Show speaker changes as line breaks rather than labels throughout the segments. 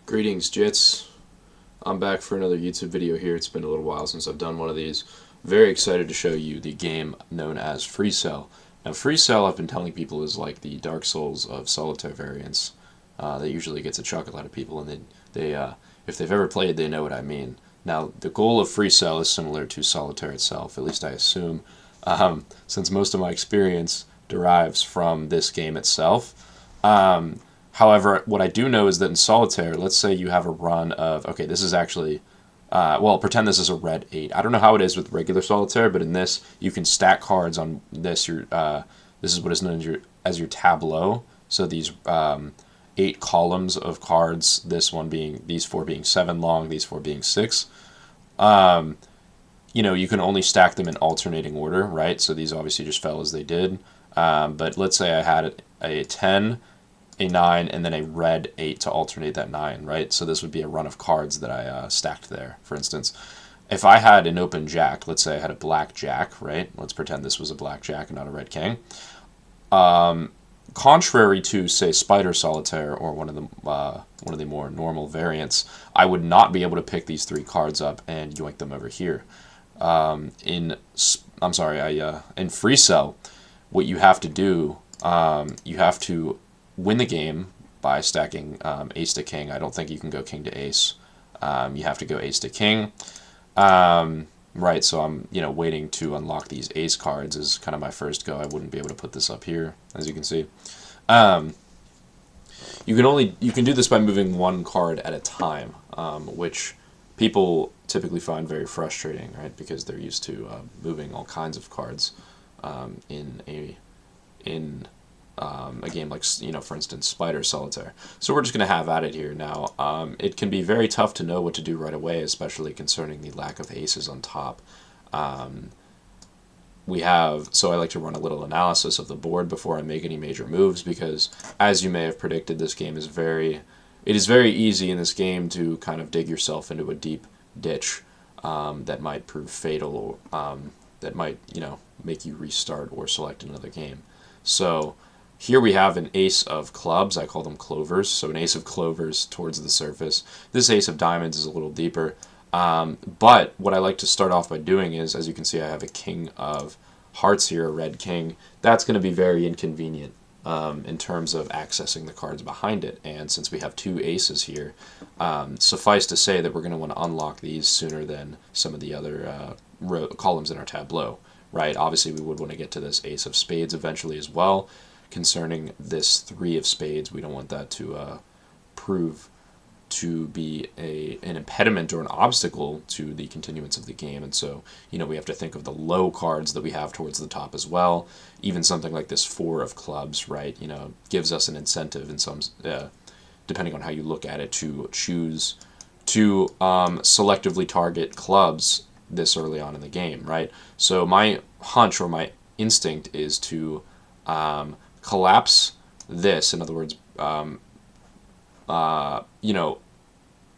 Greetings, Jits. I'm back for another YouTube video here. It's been a little while since I've done one of these. Very excited to show you the game known as FreeCell. Now, FreeCell, I've been telling people, is like the Dark Souls of solitaire variants. That usually gets a chuckle out of people, and if they've ever played, they know what I mean. Now, the goal of FreeCell is similar to solitaire itself, at least I assume, since most of my experience derives from this game itself. However, what I do know is that in solitaire, let's say you have a run of, okay, this is actually, well, pretend this is a red 8. I don't know how it is with regular solitaire, but in this, you can stack cards on this. This is what is known as your tableau. So these 8 columns of cards, these 4 being 7 long, these 4 being 6. You can only stack them in alternating order, right? So these obviously just fell as they did. But let's say I had a 10, a 9, and then a red 8 to alternate that 9, right? So this would be a run of cards that I stacked there, for instance. If I had an open jack, let's say I had a black jack, right? Let's pretend this was a black jack and not a red king. Contrary to, say, Spider Solitaire or one of the more normal variants, I would not be able to pick these 3 cards up and yoink them over here. In FreeCell, what you have to do, you have to win the game by stacking ace to king. I don't think you can go king to ace. You have to go ace to king. Right, so I'm waiting to unlock these ace cards is kind of my first go. I wouldn't be able to put this up here, as you can see. You can do this by moving 1 card at a time, which people typically find very frustrating, right? Because they're used to moving all kinds of cards in a game like, for instance, Spider Solitaire. So we're just going to have at it here now. It can be very tough to know what to do right away, especially concerning the lack of aces on top. So I like to run a little analysis of the board before I make any major moves, because as you may have predicted, it is very easy in this game to kind of dig yourself into a deep ditch that might prove fatal, or that might, make you restart or select another game. So here we have an ace of clubs. I call them clovers. So an ace of clovers towards the surface. This ace of diamonds is a little deeper. But what I like to start off by doing is, as you can see, I have a king of hearts here, a red king. That's going to be very inconvenient in terms of accessing the cards behind it. And since we have 2 aces here, suffice to say that we're going to want to unlock these sooner than some of the other columns in our tableau. Right? Obviously, we would want to get to this ace of spades eventually as well. Concerning this 3 of spades, we don't want that to prove to be an impediment or an obstacle to the continuance of the game. And so, we have to think of the low cards that we have towards the top as well. Even something like this 4 of clubs, right, gives us an incentive in some, depending on how you look at it, to choose to selectively target clubs this early on in the game, right? So my hunch or my instinct is to collapse this. In other words,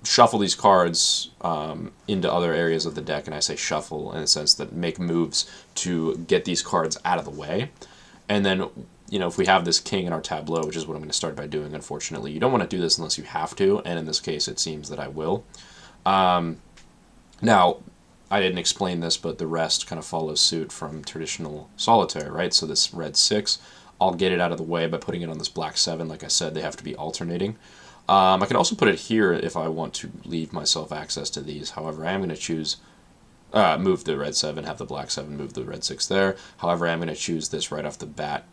shuffle these cards into other areas of the deck, and I say shuffle in the sense that make moves to get these cards out of the way. And then, if we have this king in our tableau, which is what I'm going to start by doing, unfortunately, you don't want to do this unless you have to, and in this case, it seems that I will. Now, I didn't explain this, but the rest kind of follows suit from traditional solitaire, right? So this red 6, I'll get it out of the way by putting it on this black 7. Like I said, they have to be alternating. I can also put it here if I want to leave myself access to these. However, I am going to choose move the red 7, have the black 7, move the red 6 there. However, I'm going to choose this right off the bat,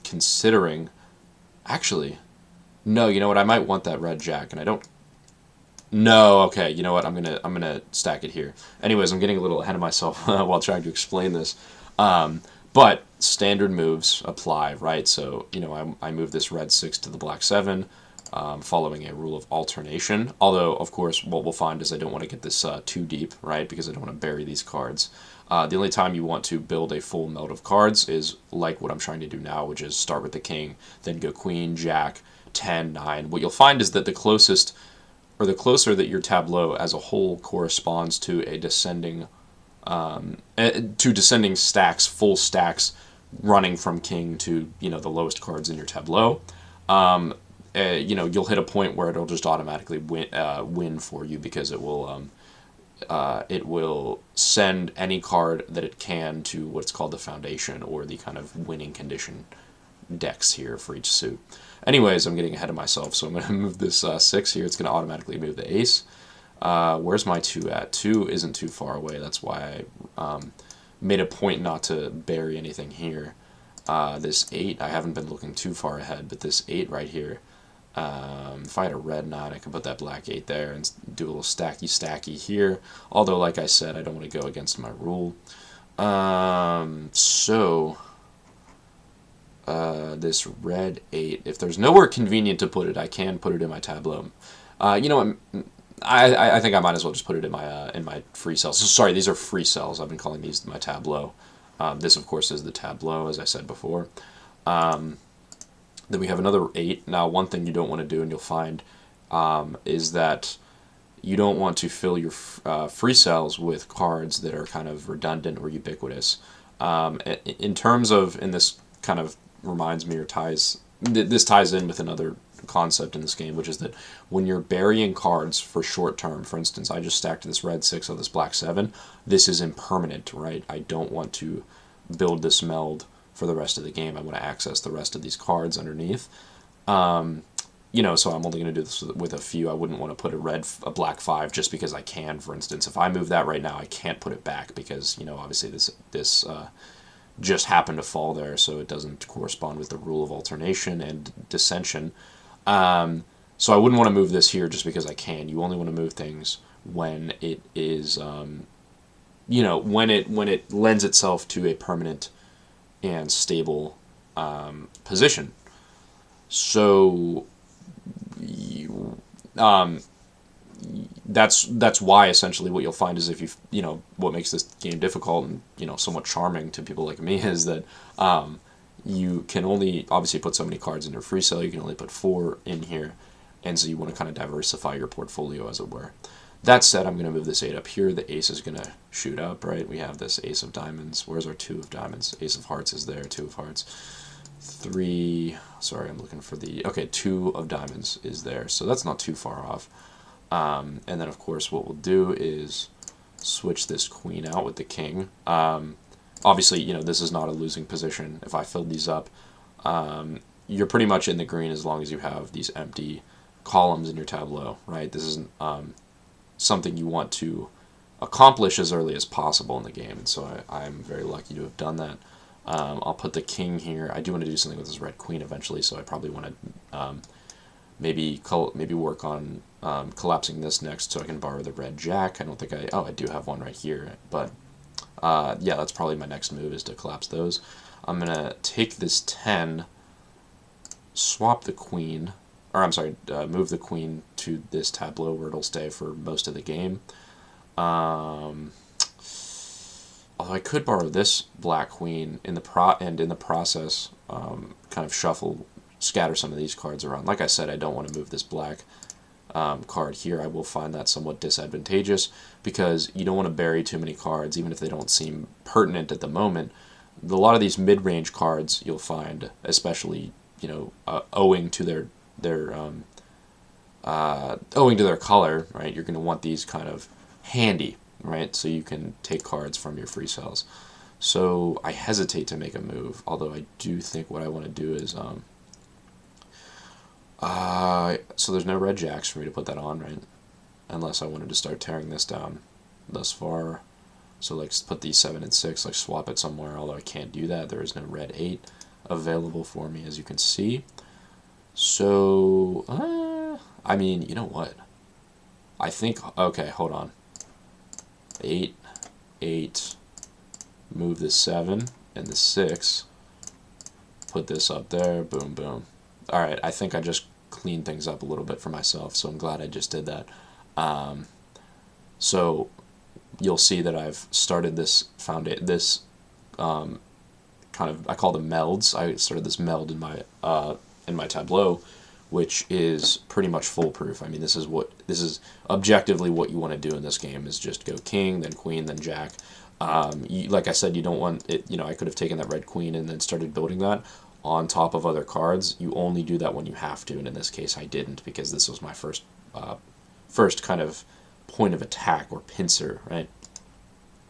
considering... Actually, no, you know what? I might want that red jack, and I don't... No, okay, you know what? I'm gonna stack it here. Anyways, I'm getting a little ahead of myself while trying to explain this. But standard moves apply, right? So, I move this red 6 to the black 7, following a rule of alternation. Although, of course, what we'll find is I don't want to get this too deep, right? Because I don't want to bury these cards. The only time you want to build a full meld of cards is like what I'm trying to do now, which is start with the king, then go queen, jack, 10, 9. What you'll find is that the closer that your tableau as a whole corresponds to a descending stacks, full stacks, running from king to the lowest cards in your tableau, you know, you'll hit a point where it'll just automatically win for you, because it will send any card that it can to what's called the foundation, or the kind of winning condition decks here for each suit. Anyways, I'm getting ahead of myself, so I'm going to move this 6 here. It's going to automatically move the ace. Where's my 2 at? 2 isn't too far away. That's why I made a point not to bury anything here. This 8, I haven't been looking too far ahead, but this 8 right here, if I had a red 9, I could put that black 8 there and do a little stacky here. Although, like I said, I don't want to go against my rule. This red 8, if there's nowhere convenient to put it, I can put it in my tableau. You know what? I think I might as well just put it in my free cells. So, sorry, these are free cells. I've been calling these my tableau. This, of course, is the tableau, as I said before. Then we have another 8. Now, one thing you don't want to do, and you'll find, is that you don't want to fill your free cells with cards that are kind of redundant or ubiquitous. In terms of, and this kind of reminds me, or this ties in with another concept in this game, which is that when you're burying cards for short term, for instance, I just stacked this red 6 on this black 7, this is impermanent, right? I don't want to build this meld for the rest of the game. I want to access the rest of these cards underneath. You know, so I'm only going to do this with a few. I wouldn't want to put a black 5 just because I can, for instance. If I move that right now, I can't put it back because, you know, obviously this just happened to fall there, so it doesn't correspond with the rule of alternation and dissension. So I wouldn't want to move this here just because I can. You only want to move things when it is, you know, when it lends itself to a permanent and stable position. So that's why essentially what you'll find is, if you know, what makes this game difficult and, you know, somewhat charming to people like me is that you can only obviously put so many cards in your free cell. You can only put 4 in here, and so you want to kind of diversify your portfolio, as it were. That said, I'm going to move this 8 up here. The ace is going to shoot up, right? We have this ace of diamonds. Where's our 2 of diamonds? Ace of hearts is there, 2 of hearts. 3, sorry, I'm looking for the, okay, 2 of diamonds is there, so that's not too far off. And then, of course, what we'll do is switch this queen out with the king. Obviously, you know, this is not a losing position. If I filled these up, you're pretty much in the green as long as you have these empty columns in your tableau, right? This isn't something you want to accomplish as early as possible in the game, and so I'm very lucky to have done that. I'll put the king here. I do want to do something with this red queen eventually, so I probably want to maybe work on collapsing this next so I can borrow the red jack. I don't think I do have one right here, but yeah, that's probably my next move, is to collapse those. I'm going to take this 10, swap the queen, or I'm sorry, move the queen to this tableau where it'll stay for most of the game. Although I could borrow this black queen in the process, kind of scatter some of these cards around. Like I said, I don't want to move this black card here. I will find that somewhat disadvantageous because you don't want to bury too many cards, even if they don't seem pertinent at the moment. A lot of these mid-range cards you'll find, especially, you know, owing to their color, right? You're going to want these kind of handy, right? So you can take cards from your free cells. So I hesitate to make a move, although I do think what I want to do is so there's no red jacks for me to put that on, right? Unless I wanted to start tearing this down thus far. So like put these 7 and 6, like swap it somewhere, although I can't do that. There is no red 8 available for me, as you can see. So, I mean, you know what? I think, okay, hold on. 8, 8, move the 7 and the 6, put this up there, boom, boom. Alright, I think I just cleaned things up a little bit for myself, so I'm glad I just did that. So you'll see that I've started this kind of, I call them melds. I started this meld in my tableau, which is pretty much foolproof. I mean, this is objectively what you want to do in this game, is just go king, then queen, then jack. Like I said, you don't want it, you know, I could have taken that red queen and then started building that. on top of other cards, you only do that when you have to, and in this case I didn't, because this was my first kind of point of attack or pincer, right?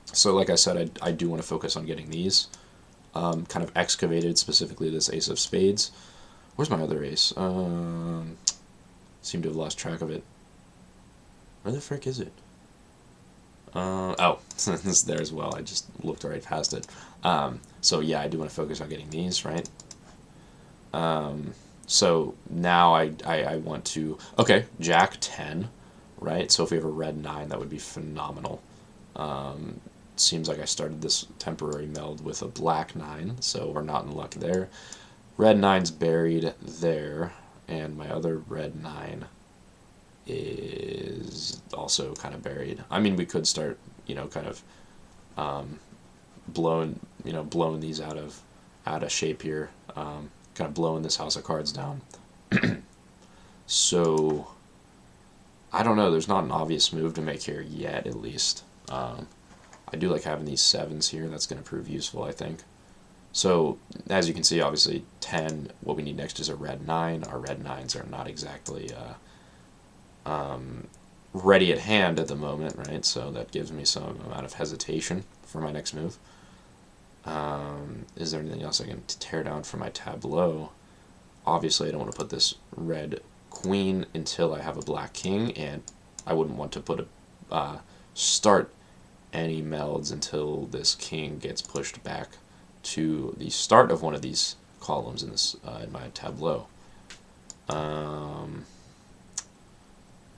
So like I said, I do want to focus on getting these kind of excavated, specifically this ace of spades. Where's my other ace? Seem to have lost track of it. Where the frick is it? Oh, it's there as well. I just looked right past it. So yeah, I do want to focus on getting these, right? So now I want to... Okay, Jack 10, right? So if we have a red 9, that would be phenomenal. Seems like I started this temporary meld with a black 9, so we're not in luck there. Red 9's buried there, and my other red 9 is also kind of buried. I mean, we could start, kind of blowing these out of shape here, kind of blowing this house of cards down. So I don't know. There's not an obvious move to make here yet, at least. I do like having these 7s here. That's going to prove useful, I think. So, as you can see, obviously, 10, what we need next is a red 9. Our red 9s are not exactly ready at hand at the moment, right? So that gives me some amount of hesitation for my next move. Is there anything else I can tear down from my tableau? Obviously, I don't want to put this red queen until I have a black king, and I wouldn't want to put start any melds until this king gets pushed back to the start of one of these columns in this in my tableau.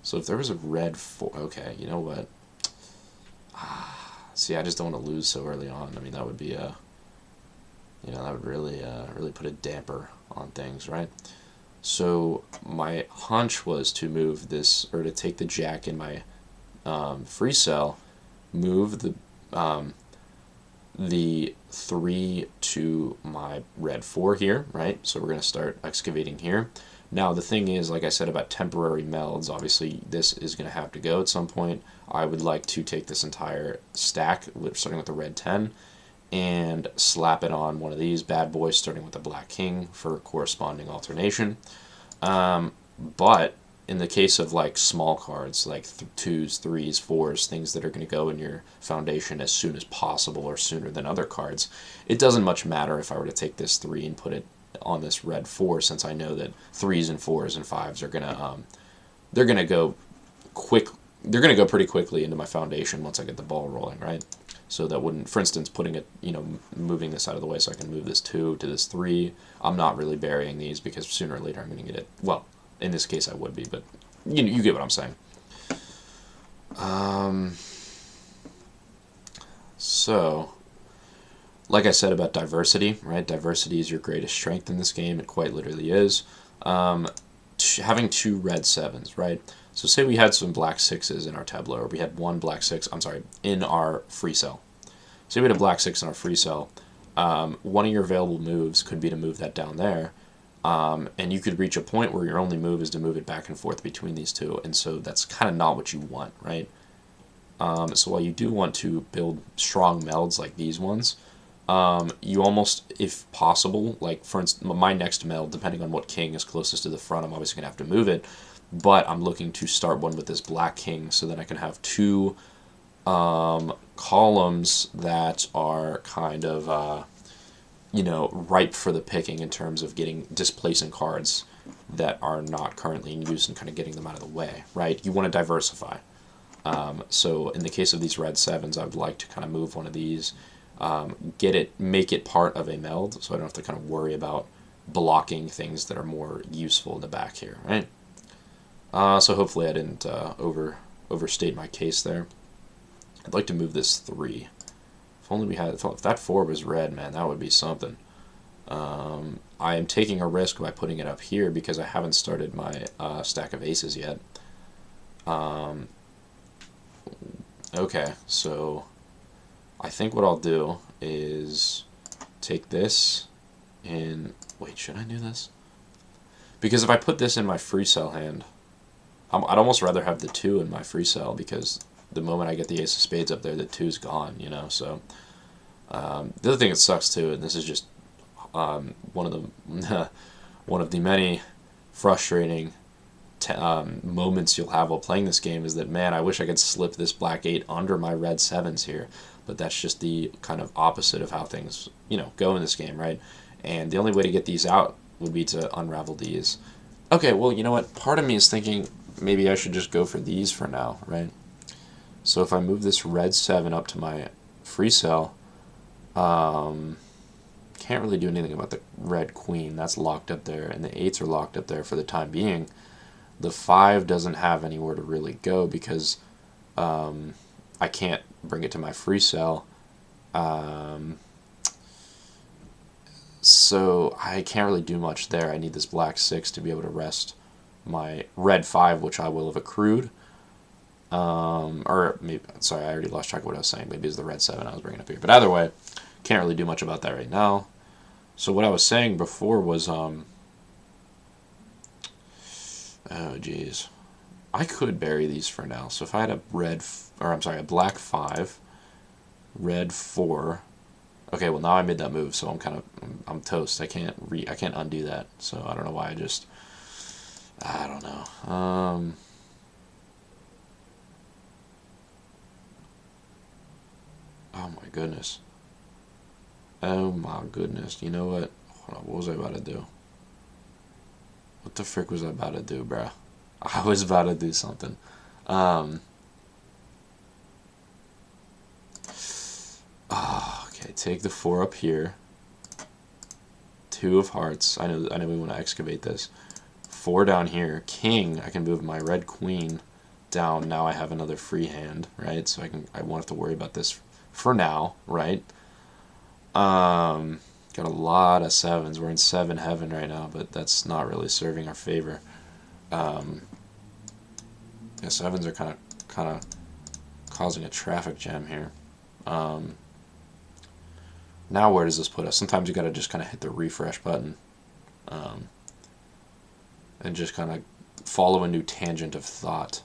So if there was a red 4, okay, you know what? See, I just don't want to lose so early on. I mean, that would be that would really put a damper on things, right? So my hunch was to move this, or to take the jack in my FreeCell, move the 3 to my red 4 here, right? So we're going to start excavating here. Now the thing is, like I said about temporary melds, obviously this is going to have to go at some point. I would like to take this entire stack, starting with the red 10, and slap it on one of these bad boys, starting with the black king for corresponding alternation. But in the case of like small cards, like 2s, 3s, 4s, things that are going to go in your foundation as soon as possible or sooner than other cards, it doesn't much matter if I were to take this 3 and put it on this red 4, since I know that 3s and 4s and 5s are gonna go quick. They're gonna go pretty quickly into my foundation once I get the ball rolling, right? So that wouldn't, for instance, putting it, moving this out of the way so I can move this 2 to this 3. I'm not really burying these because sooner or later I'm gonna get it. Well, in this case I would be, but you get what I'm saying. So, like I said about diversity, right? Diversity is your greatest strength in this game. It quite literally is. Having 2 red 7s, right? So say we had some black 6s in our tableau, or we had 1 black 6, in our FreeCell. Say we had a black 6 in our FreeCell. One of your available moves could be to move that down there, and you could reach a point where your only move is to move it back and forth between these 2, and so that's kind of not what you want, right? So while you do want to build strong melds like these ones, you almost, if possible, like for instance, my next meld, depending on what king is closest to the front, I'm obviously going to have to move it, but I'm looking to start one with this black king so that I can have 2 columns that are kind of, ripe for the picking in terms of displacing cards that are not currently in use and kind of getting them out of the way, right? You want to diversify. So in the case of these red 7s, I would like to kind of move one of these, make it part of a meld, so I don't have to kind of worry about blocking things that are more useful in the back here, right? So hopefully I didn't overstate my case there. I'd like to move this 3. If that 4 was red, man, that would be something. I am taking a risk by putting it up here because I haven't started my stack of aces yet. Okay, so I think what I'll do is take this and... Wait, should I do this? Because if I put this in my FreeCell hand, I'd almost rather have the 2 in my FreeCell, because the moment I get the ace of spades up there, the 2's gone, so... the other thing that sucks too, and this is just one of the one of the many frustrating moments you'll have while playing this game is that, man, I wish I could slip this black 8 under my red 7s here, but that's just the kind of opposite of how things, go in this game, right? And the only way to get these out would be to unravel these. Okay, well, you know what? Part of me is thinking maybe I should just go for these for now, right? So if I move this red 7 up to my FreeCell, can't really do anything about the red queen. That's locked up there, and the 8s are locked up there for the time being. The 5 doesn't have anywhere to really go because I can't bring it to my FreeCell. So I can't really do much there. I need this black 6 to be able to rest my red 5, which I will have accrued. Or maybe, sorry, I already lost track of what I was saying. Maybe it's the red 7 I was bringing up here. But either way, can't really do much about that right now. So what I was saying before was, oh geez, I could bury these for now. So if I had a a black 5, red 4. Okay, well now I made that move, so I'm toast. I can't undo that. So I don't know why I don't know. Oh my goodness. Oh my goodness. You know what? Hold on, what was I about to do? What the frick was I about to do, bruh? I was about to do something. Okay, take the 4 up here. 2 of hearts. I know we want to excavate this. 4 down here. King, I can move my red queen down. Now I have another free hand, right? So I won't have to worry about this for now, right? Got a lot of 7s. We're in 7 heaven right now, but that's not really serving our favor. Yeah, 7s are kind of causing a traffic jam here. Now where does this put us? Sometimes you gotta just kind of hit the refresh button, and just kind of follow a new tangent of thought.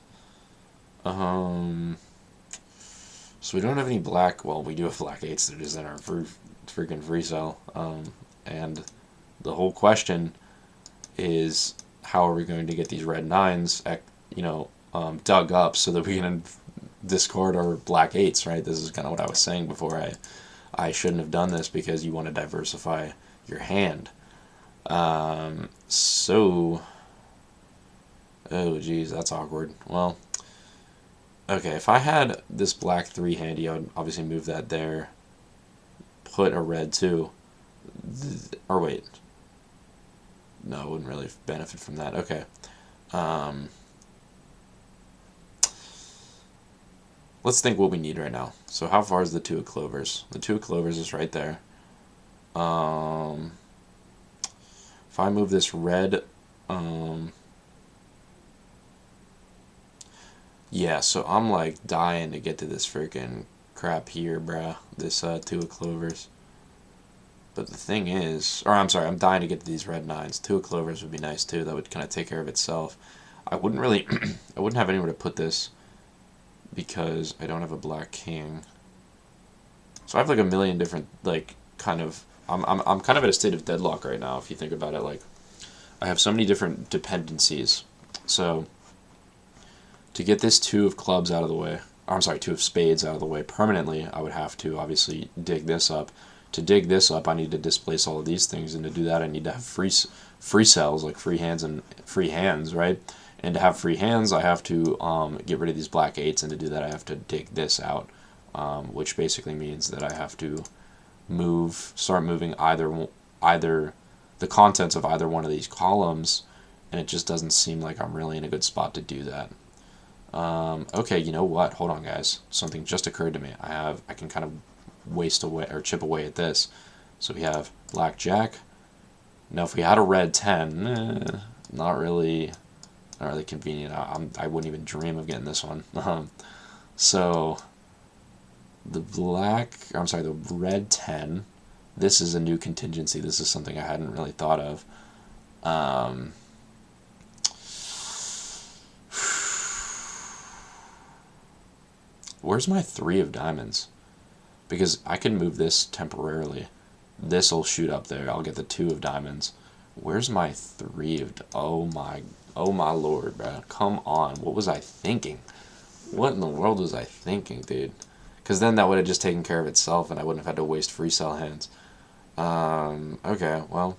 So we don't have any black. Well, we do have black 8s that is in our freaking FreeCell. And the whole question is, how are we going to get these red 9s, dug up so that we can discard our black 8s, right? This is kind of what I was saying before. I shouldn't have done this because you want to diversify your hand. So, oh geez, that's awkward. Well, okay, if I had this black 3 handy, I would obviously move that there. Put a red 2. Or wait. No, I wouldn't really benefit from that. Okay. Let's think what we need right now. So how far is the 2 of clovers? The 2 of clovers is right there. If I move this red, yeah, so I'm like dying to get to this freaking crap here, bruh. This 2 of clovers. But the thing is, or I'm sorry, I'm dying to get to these red 9s. 2 of clovers would be nice too. That would kind of take care of itself. I wouldn't really, I wouldn't have anywhere to put this because I don't have a black king. So I have like a million different, like, kind of, I'm kind of at a state of deadlock right now if you think about it. Like, I have so many different dependencies. So to get this 2 of clubs out of the way, or I'm sorry, 2 of spades out of the way permanently, I would have to obviously dig this up. To dig this up, I need to displace all of these things, and to do that, I need to have free cells, like free hands, right? And to have free hands, I have to get rid of these black 8s, and to do that, I have to dig this out, which basically means that I have to start moving either the contents of either one of these columns, and it just doesn't seem like I'm really in a good spot to do that. Okay, you know what? Hold on, guys. Something just occurred to me. I can kind of waste away or chip away at this. So we have black jack. Now, if we had a red 10, not really convenient. I wouldn't even dream of getting this one. So the red 10. This is a new contingency. This is something I hadn't really thought of. Where's my 3 of diamonds? Because I can move this temporarily. This'll shoot up there. I'll get the 2 of diamonds. Where's my 3 of... Oh my lord, bro. Come on. What was I thinking? What in the world was I thinking, dude? Because then that would have just taken care of itself, and I wouldn't have had to waste FreeCell hands. Okay, well.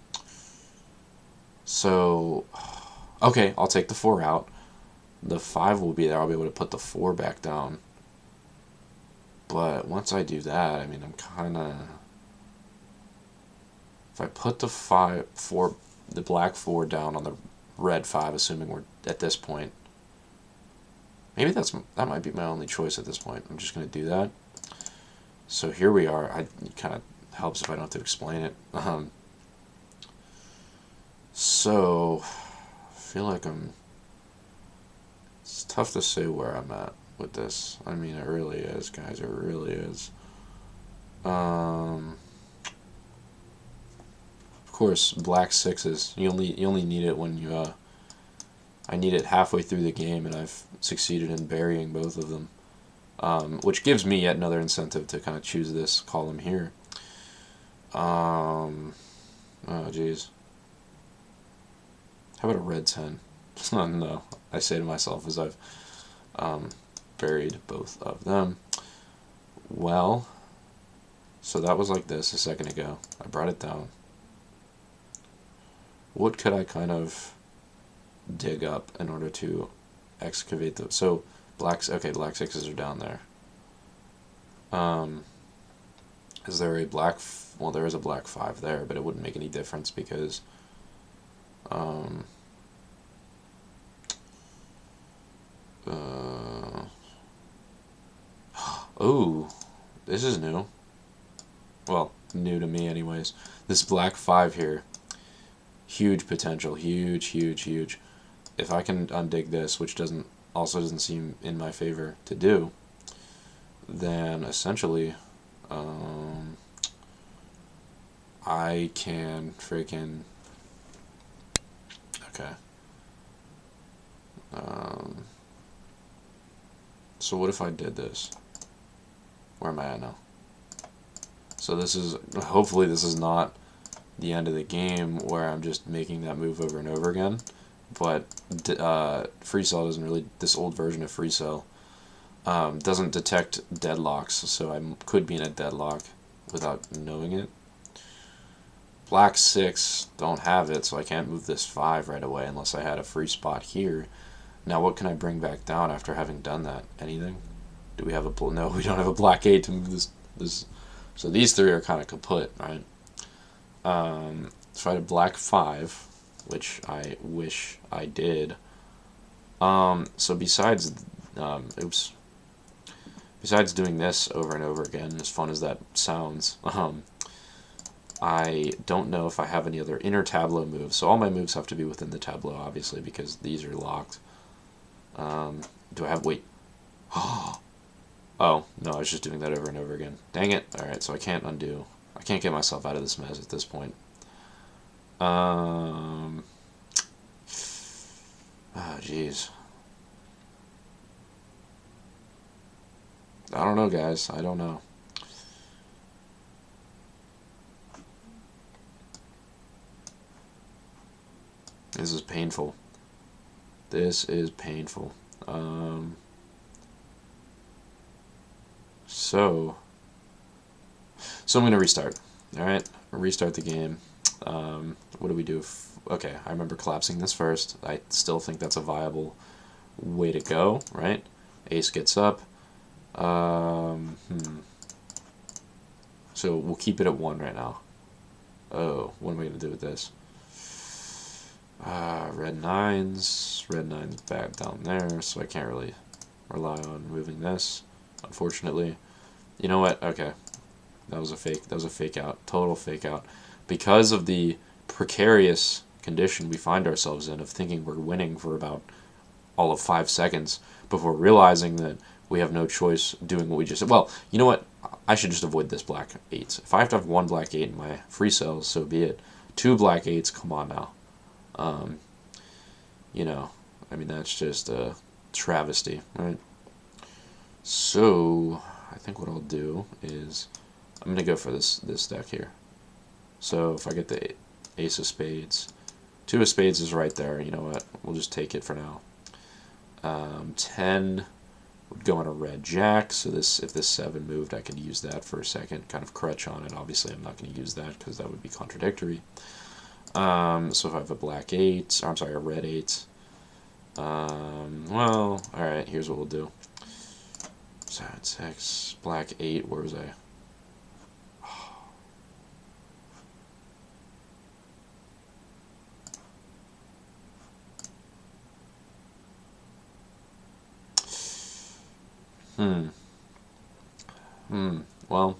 So, okay, I'll take the 4 out. The 5 will be there. I'll be able to put the 4 back down. But once I do that, I mean, I'm kind of... If I put the 4, the black 4 down on the red 5, assuming we're at this point, maybe that might be my only choice at this point. I'm just going to do that. So here we are. It kind of helps if I don't have to explain it. So, I feel like it's tough to say where I'm at with this. I mean, it really is, guys. It really is. Of course, black 6s. You only need it when you. I need it halfway through the game, and I've succeeded in burying both of them, which gives me yet another incentive to kind of choose this column here. Oh, jeez. How about a red 10? No, I say to myself as I've buried both of them. Well, so that was like this a second ago. I brought it down. What could I kind of dig up in order to excavate them? So black 6s are down there. Is there a black... Well, there is a black 5 there, but it wouldn't make any difference because... Oh, this is new. Well, new to me anyways. This black 5 here, huge potential, huge, huge, huge. If I can undig this, which also doesn't seem in my favor to do, then essentially I can freaking... Okay. So what if I did this? Where am I at now? So this is... Hopefully this is not the end of the game where I'm just making that move over and over again. But FreeCell doesn't really... This old version of FreeCell doesn't detect deadlocks, so I could be in a deadlock without knowing it. Black 6 don't have it, so I can't move this 5 right away unless I had a free spot here. Now what can I bring back down after having done that? Anything? Do we have a... No, we don't have a black 8 to move this. So these 3 are kind of kaput, right? So I had a black 5, which I wish I did. So besides... Besides doing this over and over again, as fun as that sounds, I don't know if I have any other inner tableau moves. So all my moves have to be within the tableau, obviously, because these are locked. Do I have... Wait. Oh, no, I was just doing that over and over again. Dang it. Alright, so I can't undo. I can't get myself out of this mess at this point. Oh, jeez. I don't know, guys. I don't know. This is painful. This is painful. So I'm going to restart. Alright, restart the game. What do we do? Okay, I remember collapsing this first. I still think that's a viable way to go, right? Ace gets up. So we'll keep it at 1 right now. Oh, what am I going to do with this? Red 9's. Red 9's back down there, so I can't really rely on moving this, unfortunately. You know what? Okay. That was a fake. That was a fake out. Total fake out. Because of the precarious condition we find ourselves in of thinking we're winning for about all of 5 seconds before realizing that we have no choice doing what we just said. Well, you know what? I should just avoid this black 8s. If I have to have 1 black 8 in my free cells, so be it. 2 black 8s, come on now. You know, I mean, that's just a travesty, right? So I think what I'll do is I'm going to go for this deck here. So if I get the ace of spades, two of spades is right there. You know what? We'll just take it for now. 10 would go on a red jack. So this, if this 7 moved, I could use that for a second, kind of crutch on it. Obviously, I'm not going to use that because that would be contradictory. So if I have a black 8, or I'm sorry, a red 8. Well, all right. Here's what we'll do. 7, 6, black 8. Where was I? Well,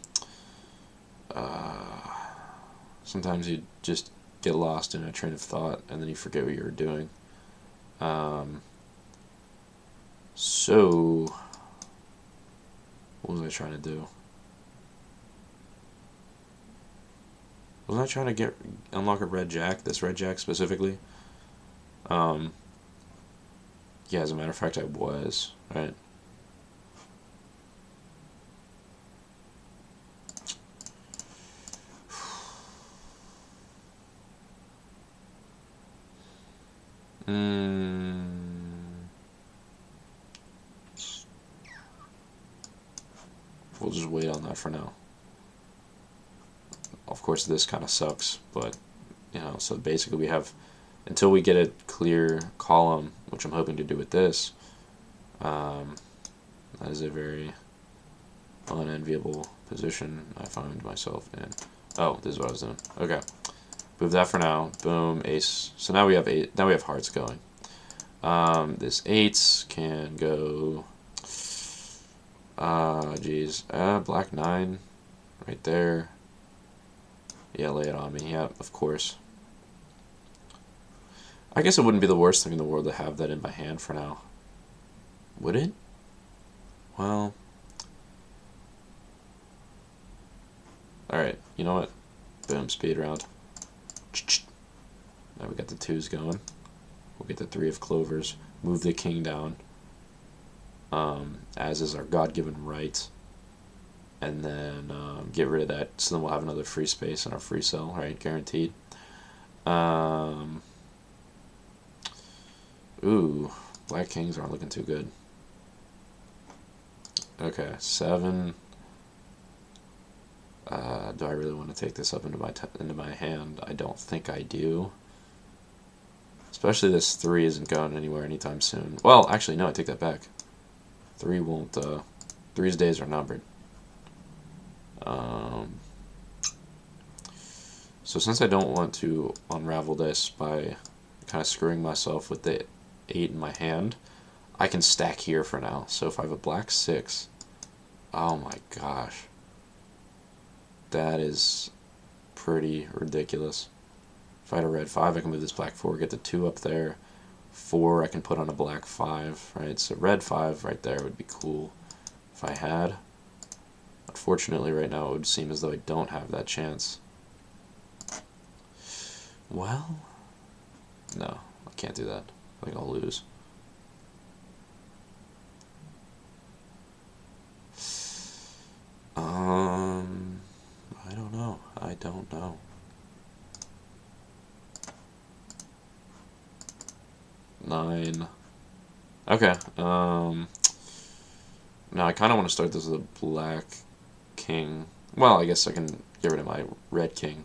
sometimes you just get lost in a train of thought and then you forget what you were doing. So, what was I trying to do? Wasn't I trying to unlock a red jack? This red jack specifically? Yeah, as a matter of fact, I was, right? We'll just wait on that for now. Of course, this kind of sucks, but, you know, so basically we have, until we get a clear column, which I'm hoping to do with this, that is a very unenviable position I find myself in. Oh, this is what I was doing. Okay. Move that for now. Boom, ace. So now we have 8. Now we have hearts going. This 8 can go. Geez. Black 9. Right there. Yeah, lay it on me. Yeah, of course. I guess it wouldn't be the worst thing in the world to have that in my hand for now. Would it? Well. Alright, you know what? Boom, speed round. Now we got the 2s going. We'll get the 3 of clovers. Move the king down. As is our God-given right. And then get rid of that. So then we'll have another free space in our FreeCell, right? Guaranteed. Ooh, black kings aren't looking too good. Okay, 7. Do I really want to take this up into my hand? I don't think I do. Especially this 3 isn't going anywhere anytime soon. Well, actually, no, I take that back. 3 won't. 3's days are numbered. So since I don't want to unravel this by kind of screwing myself with the 8 in my hand, I can stack here for now. So if I have a black 6, oh my gosh. That is pretty ridiculous. If I had a red 5, I can move this black 4, get the 2 up there. 4, I can put on a black 5, right? So red 5 right there would be cool if I had. Unfortunately, right now, it would seem as though I don't have that chance. Well, no, I can't do that. I think I'll lose. I don't know. I don't know. Nine. Okay. Now I kind of want to start this with a black king. Well, I guess I can get rid of my red king.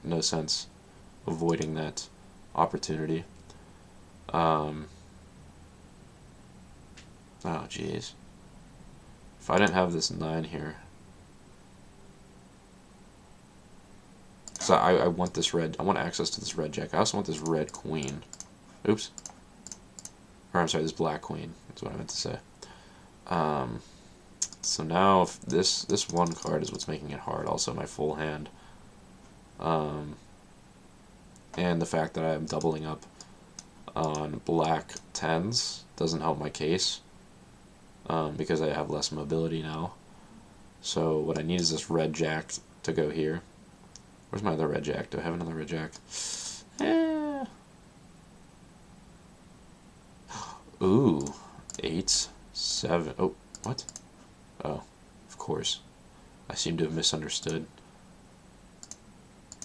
No sense avoiding that opportunity. Oh, jeez. If I didn't have this 9 here. So I want this red. I want access to this red jack. I also want this red queen. Oops. Or I'm sorry, this black queen. That's what I meant to say. So now if this one card is what's making it hard. Also my full hand. And the fact that I'm doubling up on black 10s doesn't help my case. Because I have less mobility now. So what I need is this red jack to go here. Where's my other red jack? Do I have another red jack? Ooh, 8, 7. Oh, what? Oh, of course. I seem to have misunderstood.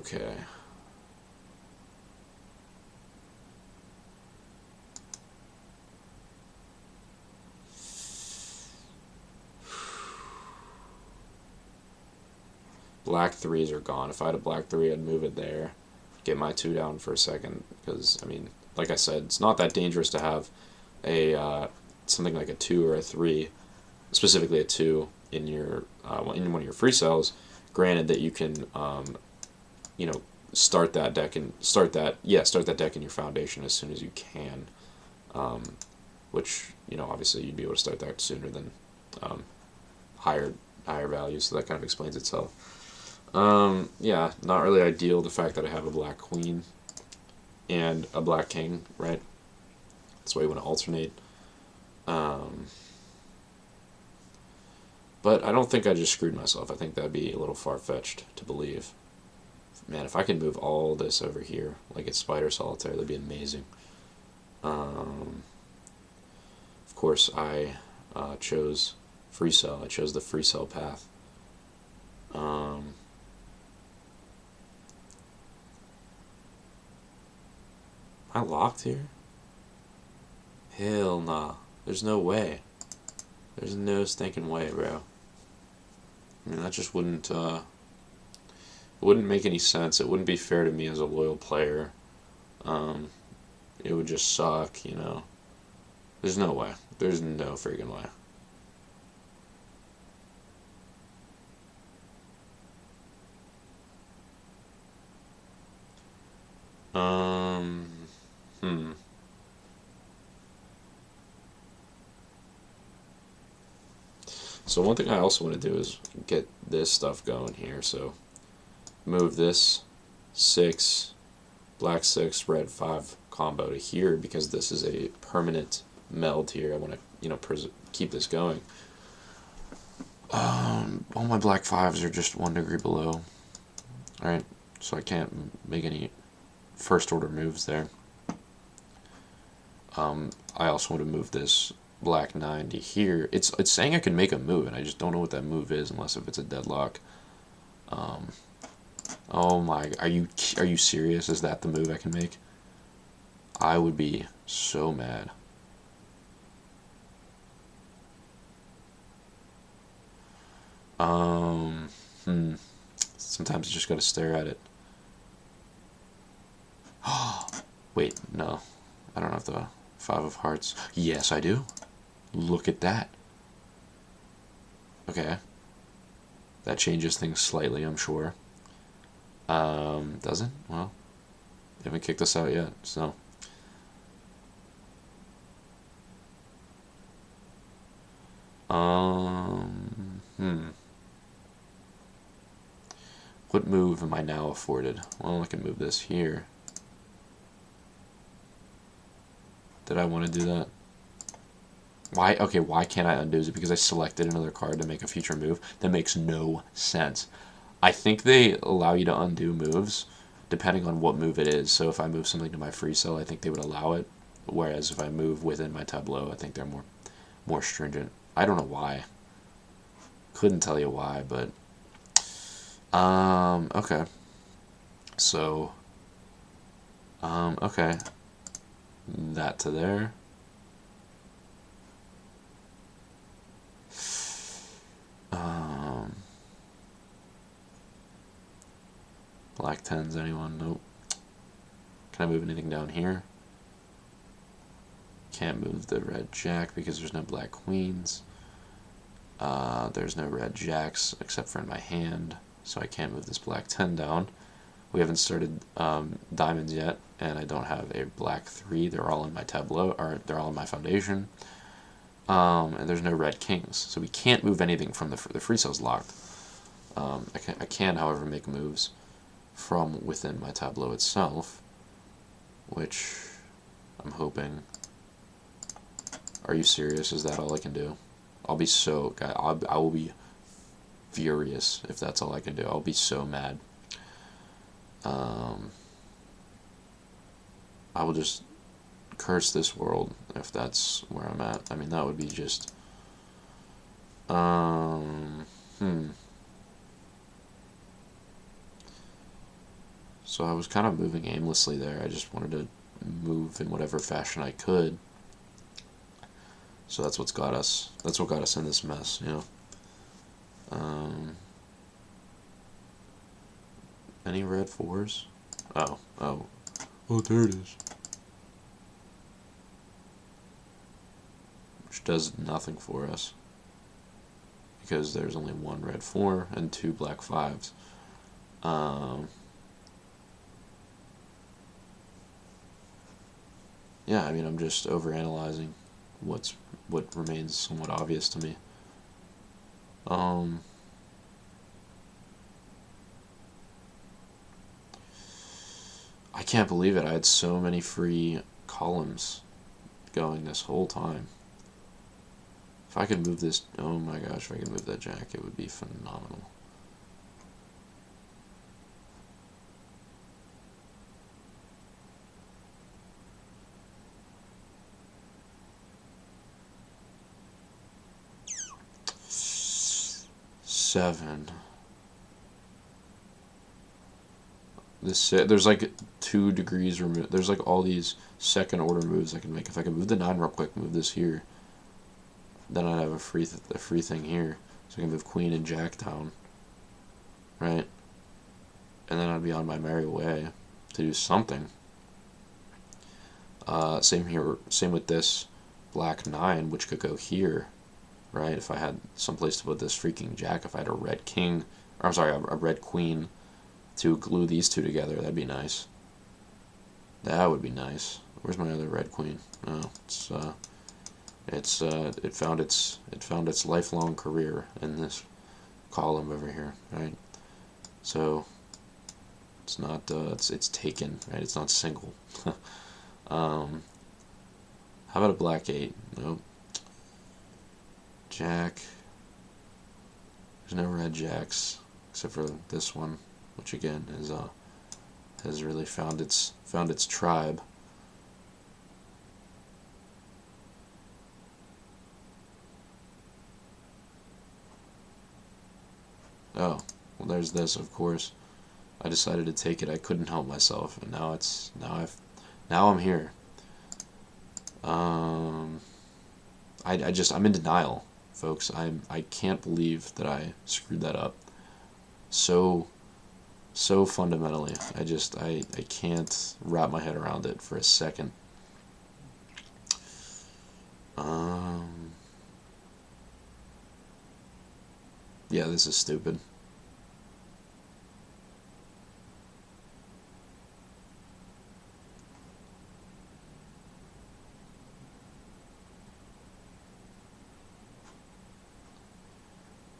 Okay. Black 3s are gone. If I had a black 3, I'd move it there. Get my 2 down for a second. Because, I mean, like I said, it's not that dangerous to have a something like a 2 or a 3, specifically a 2, in your in one of your free cells. Granted that you can, you know, start that deck in your foundation as soon as you can. Which, you know, obviously you'd be able to start that sooner than um, higher values, so that kind of explains itself. Yeah, not really ideal, the fact that I have a black queen and a black king, right? That's why you want to alternate. Um, but I don't think I just screwed myself. I think that'd be a little far-fetched to believe. Man, if I could move all this over here, like it's Spider Solitaire, that'd be amazing. Um, of course, I chose FreeCell. I chose the FreeCell path. Um, am I locked here? Hell nah. There's no way. There's no stinking way, bro. I mean, that just wouldn't make any sense. It wouldn't be fair to me as a loyal player. Um, it would just suck, you know. There's no way. There's no freaking way. Um, hmm. So one thing I also want to do is get this stuff going here. So move this 6, black 6, red 5 combo to here because this is a permanent meld here. I want to, you know, keep this going. All my black 5s are just 1 degree below. Alright, so I can't make any first order moves there. I also want to move this black 9 to here. It's saying I can make a move, and I just don't know what that move is unless if it's a deadlock. Oh my, are you serious? Is that the move I can make? I would be so mad. Um, hmm. Sometimes you just gotta stare at it. Wait, no. I don't have the 5 of hearts. Yes, I do. Look at that. Okay. That changes things slightly, I'm sure. Doesn't? Well, they haven't kicked us out yet, so. Hmm. What move am I now afforded? Well, I can move this here. Did I want to do that? Why? Okay, why can't I undo? Is it because I selected another card to make a future move? That makes no sense. I think they allow you to undo moves depending on what move it is. So if I move something to my free cell, I think they would allow it. Whereas if I move within my tableau, I think they're more stringent. I don't know why. Couldn't tell you why, but okay. So okay. That to there. Black 10s, anyone? Nope. Can I move anything down here? Can't move the red jack because there's no black queens. There's no red jacks except for in my hand, so I can't move this black 10 down. We haven't started diamonds yet, and I don't have a black 3. They're all in my tableau, or they're all in my foundation. And there's no red kings, so we can't move anything from the free cells locked. I can, however, make moves from within my tableau itself, which I'm hoping. Are you serious? Is that all I can do? I'll be so... I will be furious if that's all I can do. I'll be so mad. I will just curse this world if that's where I'm at. I mean, that would be just... So I was kind of moving aimlessly there. I just wanted to move in whatever fashion I could. So that's what's got us. That's what got us in this mess, you know. Any red fours? Oh, there it is. Which does nothing for us because there's only one red four and two black fives. Yeah, I mean, I'm just overanalyzing what remains somewhat obvious to me. I can't believe it. I had so many free columns going this whole time. If I could move this, oh my gosh, if I could move that jack, it would be phenomenal. Seven. There's like 2 degrees removed. There's like all these second order moves I can make. If I could move the 9 real quick, move this here, then I'd have a free thing here. So I can move queen and jack down, right? And then I'd be on my merry way to do something. Same here. Same with this black 9, which could go here, right? If I had some place to put this freaking jack, if I had a red king, or I'm sorry, a red queen to glue these two together, that'd be nice. That would be nice. Where's my other red queen? Oh, it found its lifelong career in this column over here, right? So it's not it's taken, right? It's not single. How about a black 8? Nope. Jack. There's no red jacks except for this one, which again is has really found its tribe. Oh, well, there's this, of course. I decided to take it. I couldn't help myself, and now I'm here. I'm in denial, folks. I can't believe that I screwed that up so fundamentally. I can't wrap my head around it for a second. Yeah, this is stupid.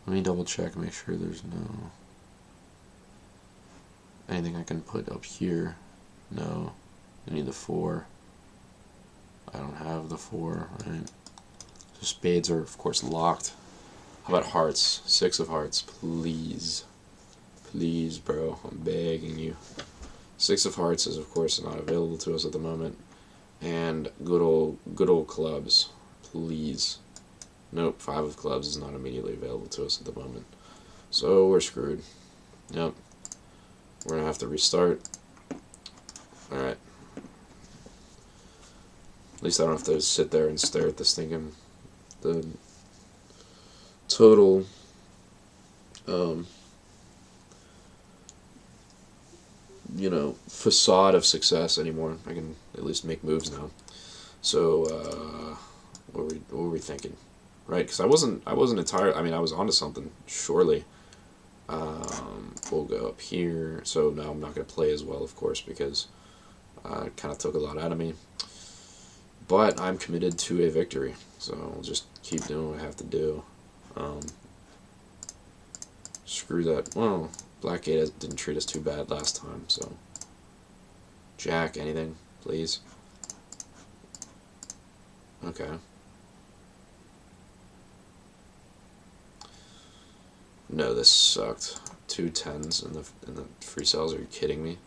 Let me double check, make sure there's no anything I can put up here. No. I need the 4. I don't have the 4, right? So spades are, of course, locked. How about hearts? 6 of hearts, please. Please, bro, I'm begging you. 6 of hearts is, of course, not available to us at the moment. And good old clubs, please. Nope, 5 of clubs is not immediately available to us at the moment. So we're screwed. Yep. We're going to have to restart. Alright. At least I don't have to sit there and stare at this thing and the total facade of success anymore. I can at least make moves now. So what were we thinking, right? Because I wasn't entirely. I mean, I was onto something, surely. We'll go up here. So now I'm not going to play as well, of course, because it kind of took a lot out of me. But I'm committed to a victory, so I'll just keep doing what I have to do. Screw that. Well, Black 8 didn't treat us too bad last time, so. Jack, anything, please? Okay. No, this sucked. 2 10s in the free cells. Are you kidding me?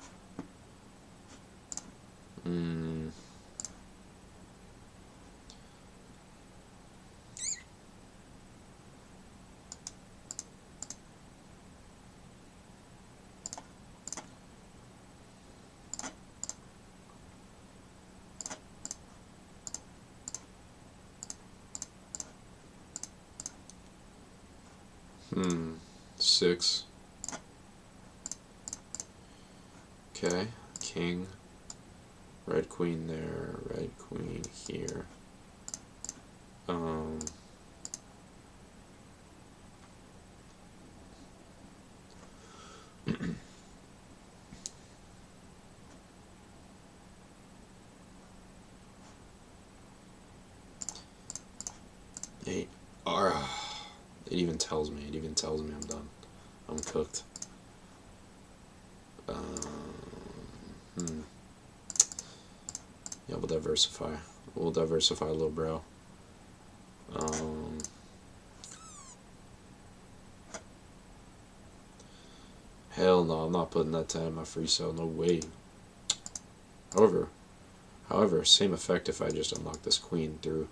6. Okay, king. Red queen there, red queen here. 8. It even tells me. It even tells me I'm done. I'm cooked. Yeah, we'll diversify. We'll diversify a little, bro. Hell no, I'm not putting that 10 in my FreeCell. No way. However, same effect if I just unlock this queen through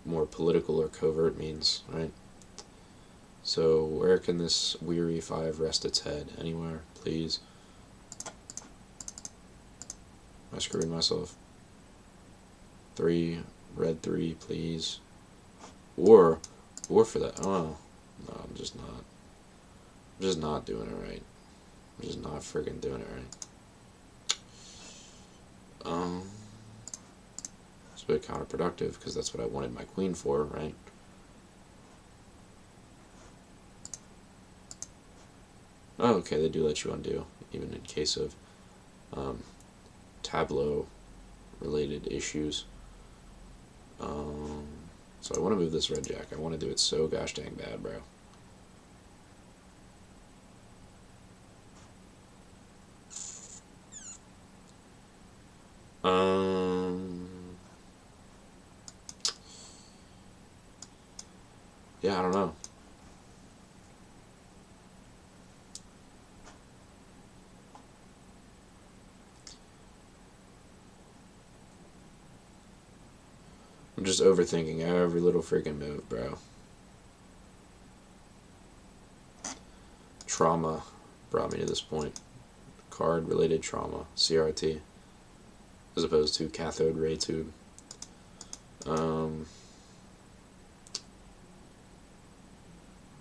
more political or covert means, right? So where can this weary 5 rest its head? Anywhere, please. Am I screwing myself? 3, red 3, please. Or for that. Oh, no, I'm just not. I'm just not doing it right. I'm just not friggin' doing it right. It's a bit counterproductive because that's what I wanted my queen for, right? Oh, okay, they do let you undo, even in case of tableau related issues. So I want to move this red jack. I want to do it so gosh dang bad, bro. Yeah, I don't know. I'm just overthinking every little freaking move, bro. Trauma brought me to this point. Card-related trauma, CRT, as opposed to cathode ray tube.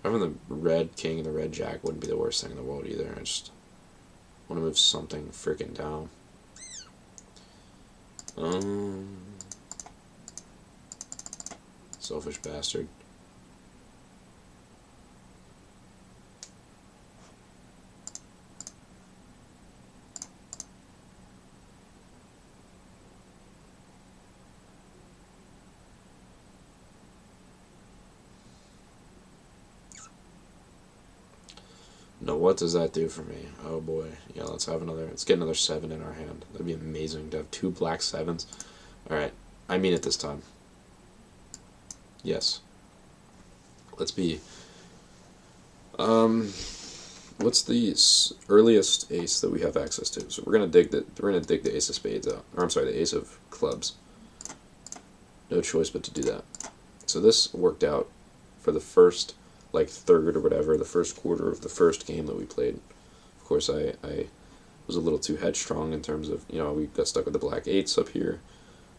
Having the red king and the red jack wouldn't be the worst thing in the world either. I just want to move something freaking down. Selfish bastard. No, what does that do for me? Oh boy. Yeah, let's get another 7 in our hand. That'd be amazing to have 2 black 7s. Alright, I mean it this time. Yes. Let's be... what's the earliest ace that we have access to? So we're gonna dig the ace of spades out. Or I'm sorry, the ace of clubs. No choice but to do that. So this worked out for the first, like, third or whatever, the first quarter of the first game that we played. Of course, I was a little too headstrong in terms of, we got stuck with the black 8s up here.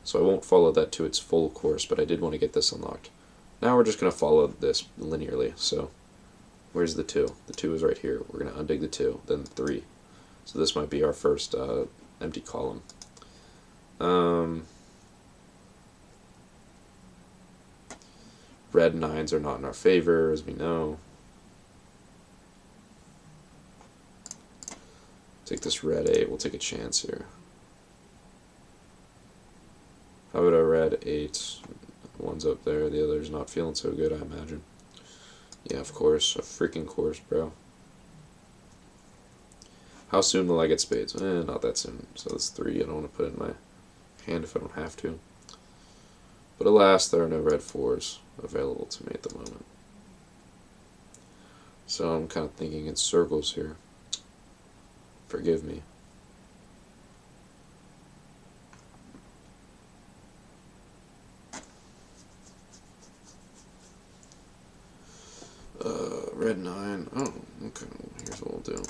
So I won't follow that to its full course, but I did want to get this unlocked. Now we're just going to follow this linearly. So where's the 2? The 2 is right here. We're going to undig the 2, then 3. So this might be our first empty column. Red 9s are not in our favor, as we know. Take this red 8. We'll take a chance here. How about a red 8? One's up there, the other's not feeling so good, I imagine. Yeah, of course. A freaking course, bro. How soon will I get spades? Not that soon. So that's 3. I don't want to put it in my hand if I don't have to. But alas, there are no red 4s available to me at the moment. So I'm kind of thinking in circles here. Forgive me. Red 9. Oh, okay. Here's what we'll do.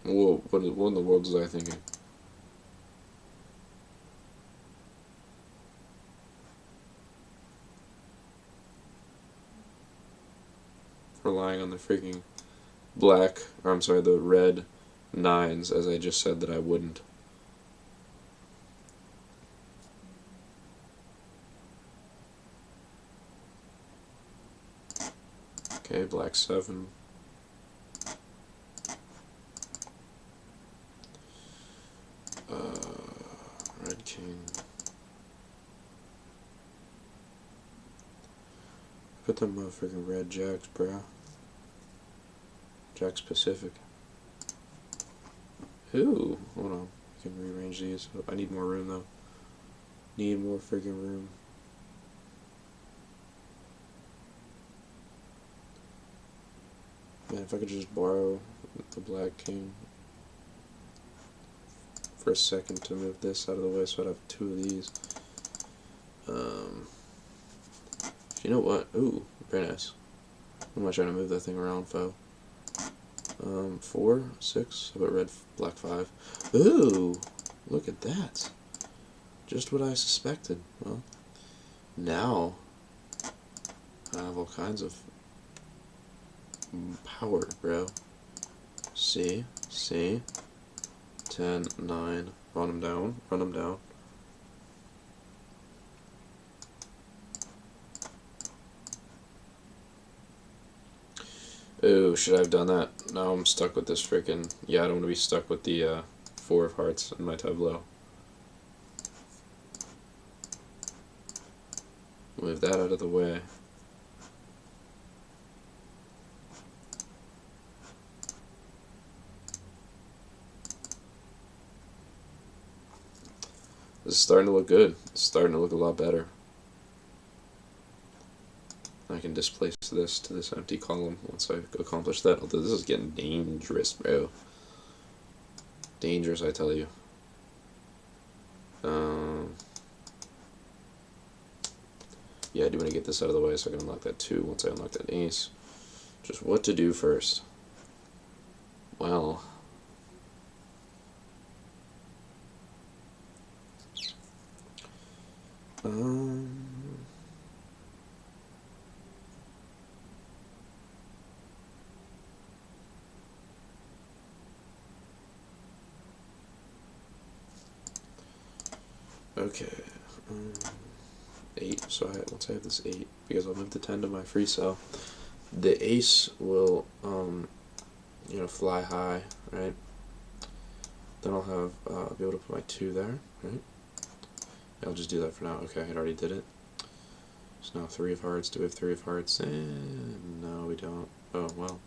Whoa, what in the world was I thinking? Relying on the freaking black, or I'm sorry, the red nines, as I just said that I wouldn't. Okay, black 7. Red king. Put them motherfucking red jacks, bro. Jacks Pacific. Ooh, hold on. I can rearrange these. I need more room though. Need more freaking room. Man, if I could just borrow the black king for a second to move this out of the way so I'd have 2 of these. You know what? Ooh, very nice. I'm not trying to move that thing around, foe. 4, 6, how about red, black 5? Ooh, look at that. Just what I suspected. Well, now I have all kinds of power, bro. See? 10, 9, run them down, run them down. Ooh, should I have done that? Now I'm stuck with this freaking... Yeah, I don't want to be stuck with the 4 of hearts in my tableau. Move that out of the way. This is starting to look good. It's starting to look a lot better. I can displace this to this empty column once I accomplish that. Although this is getting dangerous, bro. Dangerous, I tell you. Yeah, I do want to get this out of the way so I can unlock that 2 once I unlock that ace. Just what to do first. Well... Okay. 8. So once I have this 8, because I'll move the 10 to my FreeCell, the ace will, you know, fly high, right? Then I'll have, be able to put my 2 there, right? I'll just do that for now. Okay, I already did it. So now 3 of hearts. Do we have 3 of hearts? No, we don't. Oh, well.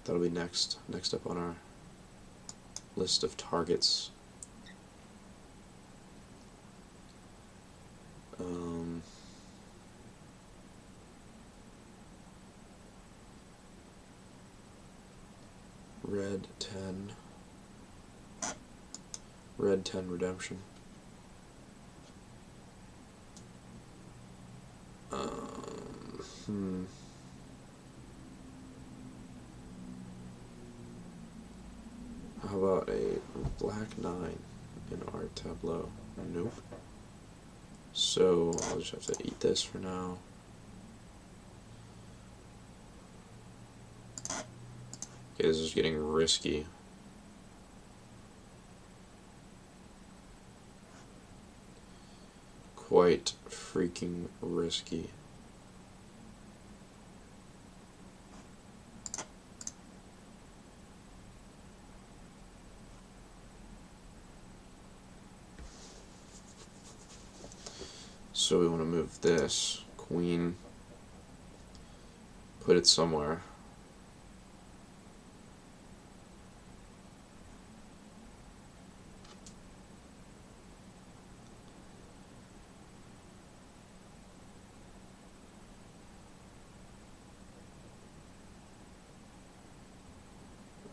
That'll be next up on our list of targets. Red 10. Red 10 redemption. How about a black 9 in our tableau? Nope. So I'll just have to eat this for now. Okay, this is getting risky. Quite freaking risky. So we want to move this queen, put it somewhere.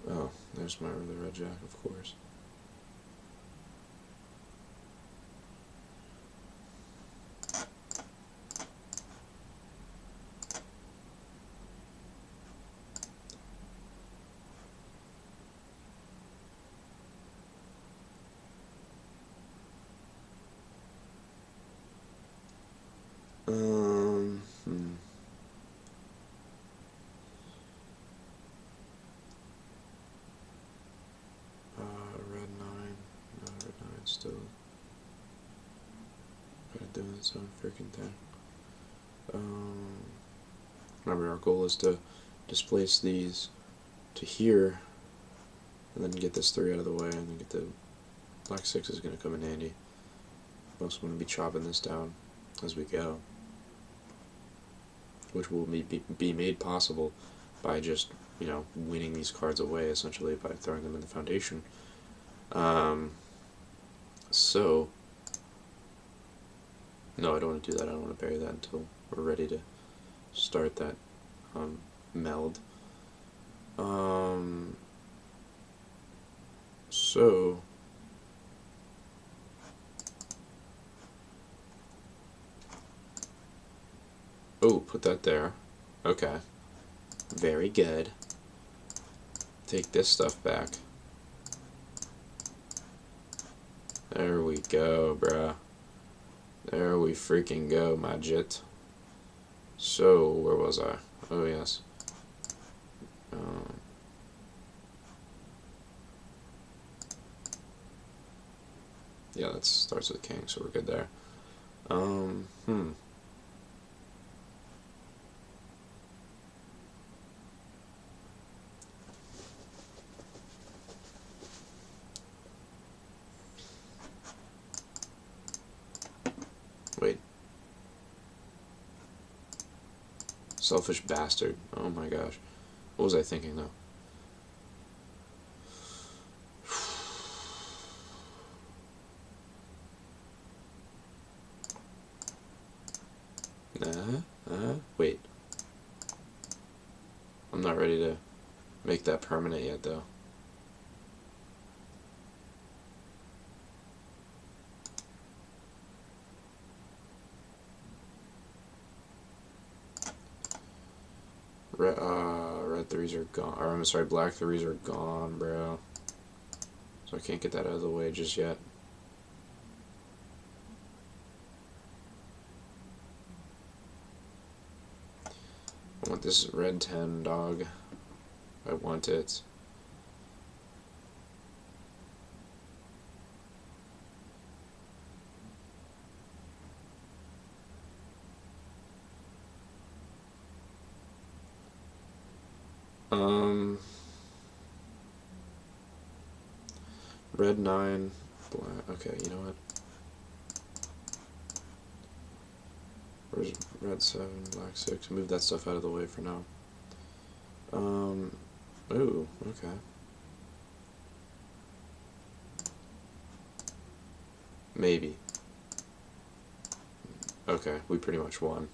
Oh, there's my the red jack, of course. its own freaking thing. Remember, our goal is to displace these to here, and then get this 3 out of the way, and then get the black 6 is going to come in handy. I'm also going to be chopping this down as we go, which will be made possible by just, you know, winning these cards away, essentially, by throwing them in the foundation. So, no, I don't want to do that. I don't want to bury that until we're ready to start that meld. So, oh, put that there. Okay. Very good. Take this stuff back. There we go, bruh. There we freaking go, my jit. So, where was I? Oh, yes. Yeah, that starts with king, so we're good there. Wait. Selfish bastard. Oh my gosh. What was I thinking, though? Wait. I'm not ready to make that permanent yet, though. Red 3s are gone. Or, I'm sorry, black 3s are gone, bro. So I can't get that out of the way just yet. I want this red 10, dog. I want it. Red 9, black. Okay, you know what? Where's red 7, black 6? Move that stuff out of the way for now. Ooh, okay. Maybe. Okay, we pretty much won.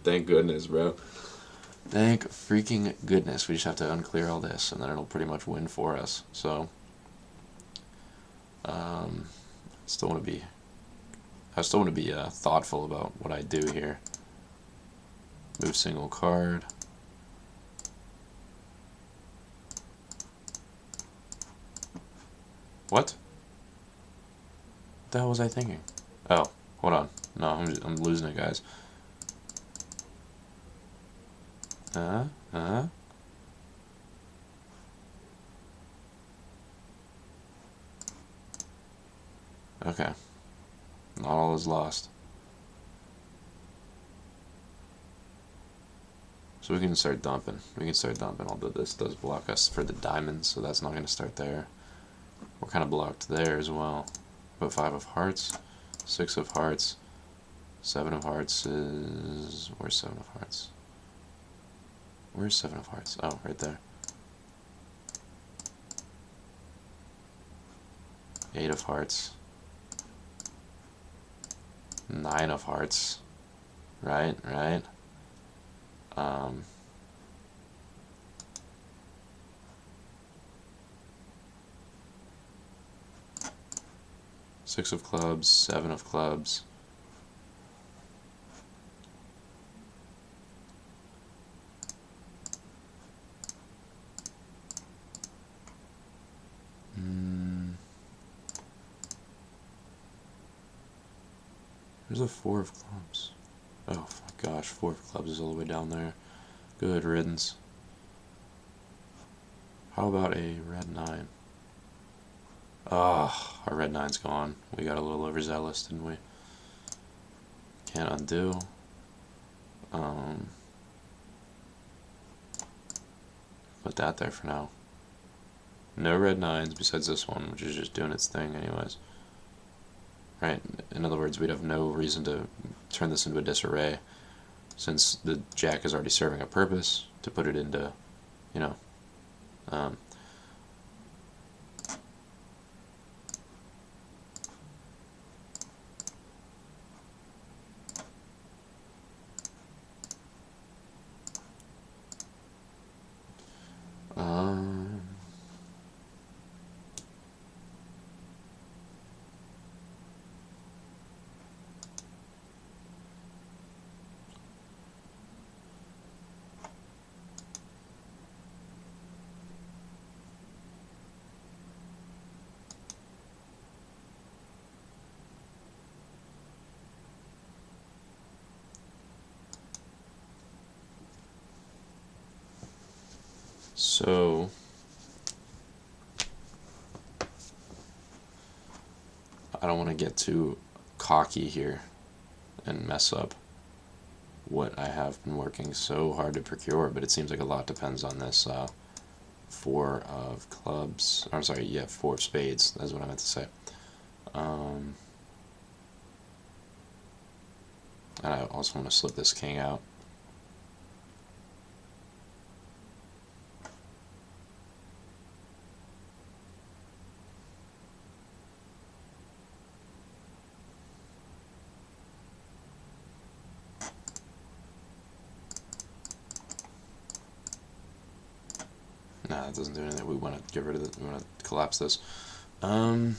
Thank goodness, bro. Thank freaking goodness. We just have to unclear all this, and then it'll pretty much win for us. So, still want to be. I still want to be thoughtful about what I do here. Move single card. What? What the hell was I thinking? Oh, hold on. No, I'm losing it, guys. Okay. Not all is lost. So we can start dumping. Although this does block us for the diamonds, so that's not going to start there. We're kind of blocked there as well. But 5 of hearts, 6 of hearts, 7 of hearts is... Where's 7 of hearts? Where's 7 of hearts? Oh, right there. 8 of hearts. 9 of hearts. Right. 6 of clubs, 7 of clubs. There's a 4 of clubs. Oh my gosh, 4 of clubs is all the way down there. Good riddance. How about a red 9? Ah, our red 9's gone. We got a little overzealous, didn't we? Can't undo. Put that there for now. No red nines besides this one, which is just doing its thing anyways. Right, in other words, we'd have no reason to turn this into a disarray, since the jack is already serving a purpose to put it into, you know, um, um, so I don't want to get too cocky here and mess up what I have been working so hard to procure, but it seems like a lot depends on this four of clubs. I'm sorry, yeah, four of spades. That's what I meant to say. And I also want to slip this king out. Nah, that doesn't do anything. We want to get rid of it. We want to collapse this. Can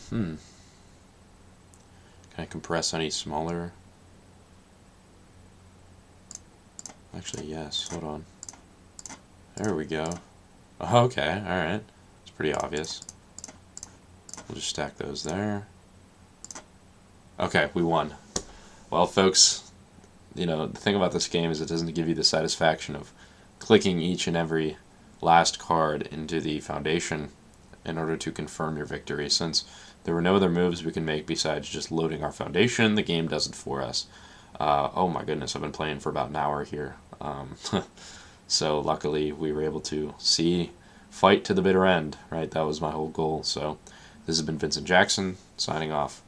I compress any smaller? Actually, yes. Hold on. There we go. Okay, alright. It's pretty obvious. We'll just stack those there. Okay, we won. Well, folks, you know, the thing about this game is it doesn't give you the satisfaction of clicking each and every last card into the foundation in order to confirm your victory. Since there were no other moves we can make besides just loading our foundation, the game does it for us. Oh my goodness, I've been playing for about an hour here. So luckily we were able to fight to the bitter end, right? That was my whole goal. So this has been Vincent Jackson, signing off.